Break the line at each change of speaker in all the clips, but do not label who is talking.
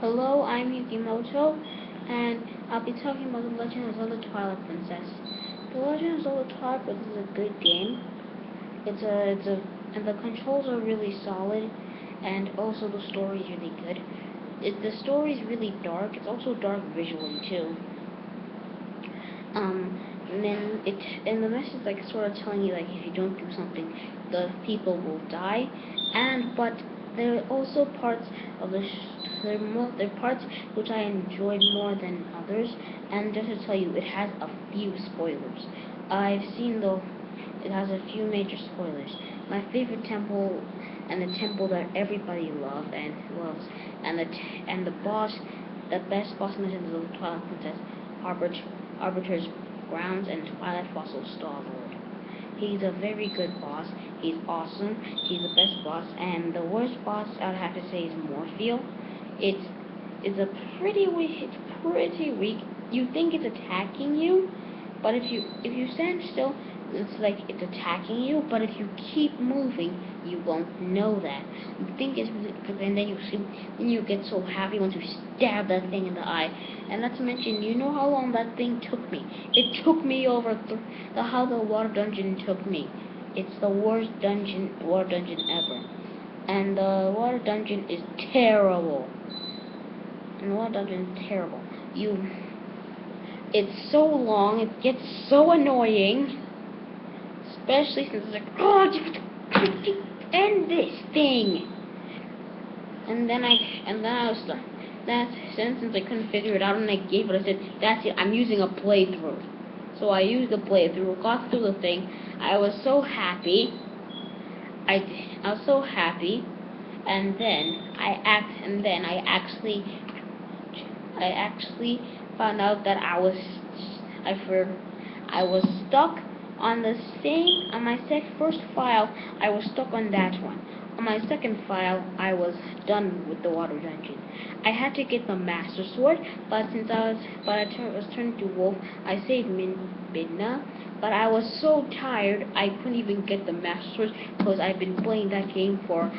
Hello, I'm Yukimoto, and I'll be talking about The Legend of Zelda Twilight Princess. The Legend of Zelda Twilight Princess is a good game. And the controls are really solid, and also the story is really good. The story is really dark. It's also dark visually too. And the message like sort of telling you like if you don't do something, the people will die. But there are also parts of there are parts which I enjoyed more than others. And just to tell you, it has a few spoilers. It has a few major spoilers. My favorite temple, and the temple that everybody loves, and the best boss missions of the Twilight Princess, Arbiter's Grounds and Twilight Fossil Star-Lord. He's a very good boss. He's awesome. He's the best boss. And the worst boss I'd have to say is Morpheal. It's pretty weak. You think it's attacking you, but if you stand still, it's like it's attacking you. But if you keep moving, you won't know that. You think it's really good, and then you get so happy once you stab that thing in the eye. And not to mention, you know how long that thing took me? It took me over how the water dungeon took me. It's the worst water dungeon ever. And the water dungeon is terrible. It's so long, it gets so annoying. Especially since it's like, oh, just end this thing. And then I was stuck. Since I couldn't figure it out, and I gave it, I said, that's it, I'm using a playthrough. So I used the playthrough, got through the thing. I was so happy. I was so happy. And then I actually found out that I was stuck on my first file. I was stuck on that one. On my second file, I was done with the water dungeon. I had to get the Master Sword, but I was turned into wolf. I saved Midna, but I was so tired I couldn't even get the Master Sword because I've been playing that game for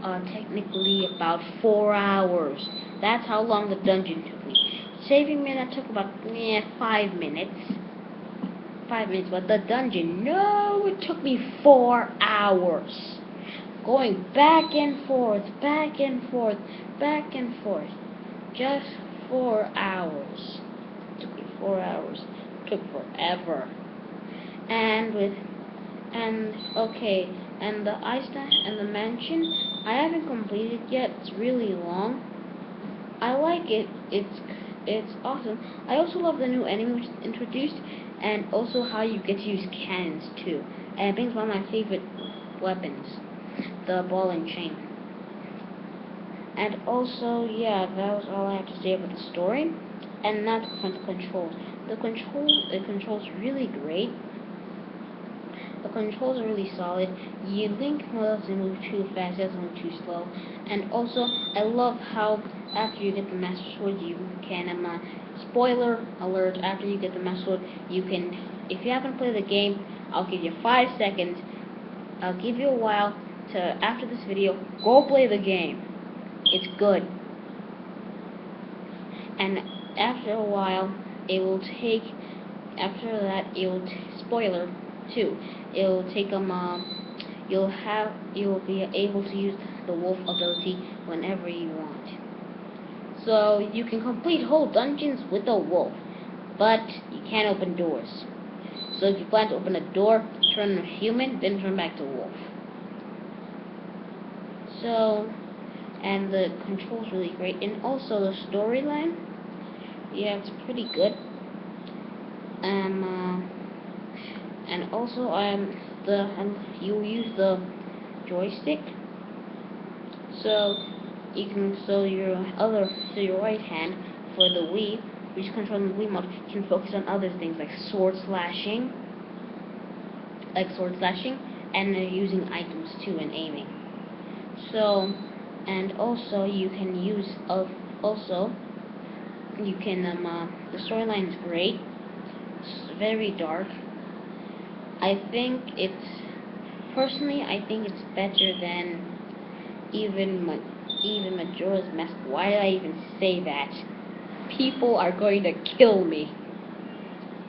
technically about 4 hours. That's how long the dungeon took me. Saving Midna took about 5 minutes. 5 minutes, but the dungeon, no, it took me 4 hours. Going back and forth, just 4 hours. It took me 4 hours. It took forever. And the and the mansion, I haven't completed yet. It's really long. I like it. It's awesome. I also love the new enemy which is introduced, and also how you get to use cannons too. And I think it's one of my favorite weapons, the ball and chain. And also, yeah, that was all I have to say about the story. And now the controls. The controls really great. The controls are really solid. Link doesn't move too fast, doesn't move too slow. And also, I love how after you get the Master Sword, you can, spoiler alert, after you get the Master Sword, you can, if you haven't played the game, I'll give you 5 seconds. I'll give you a while to, after this video, go play the game. It's good. And after a while, spoiler 2, it'll take you'll be able to use the wolf ability whenever you want. So you can complete whole dungeons with a wolf, but you can't open doors. So if you plan to open a door, turn a human, then turn back to wolf. So, and the control's really great, and also the storyline, yeah, it's pretty good. And also you use the joystick, so your right hand for the Wii, which is controlling the Wii mode, can focus on other things like sword slashing, and using items too and aiming. So, and also you can use the storyline is great. It's very dark. I think it's better than even Even Majora's Mask. Why did I even say that? People are going to kill me.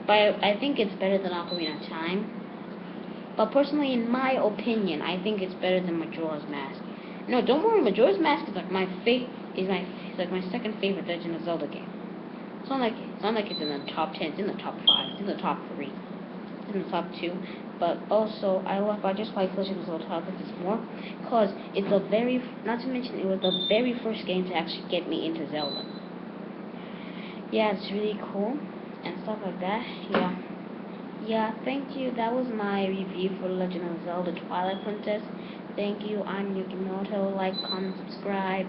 But I think it's better than Ocarina of Time. But personally, in my opinion, I think it's better than Majora's Mask. No, don't worry. Majora's Mask is like my second favorite Legend of Zelda game. It's not like it's in the top 10. It's in the top 5. It's in the top 3. It's in the top 2. But also, I just like Legend of Zelda this more because it's the very, not to mention, it was the very first game to actually get me into Zelda. Yeah, it's really cool and stuff like that. Yeah, thank you. That was my review for Legend of Zelda Twilight Princess. Thank you. I'm Yukimoto. Like, comment, subscribe.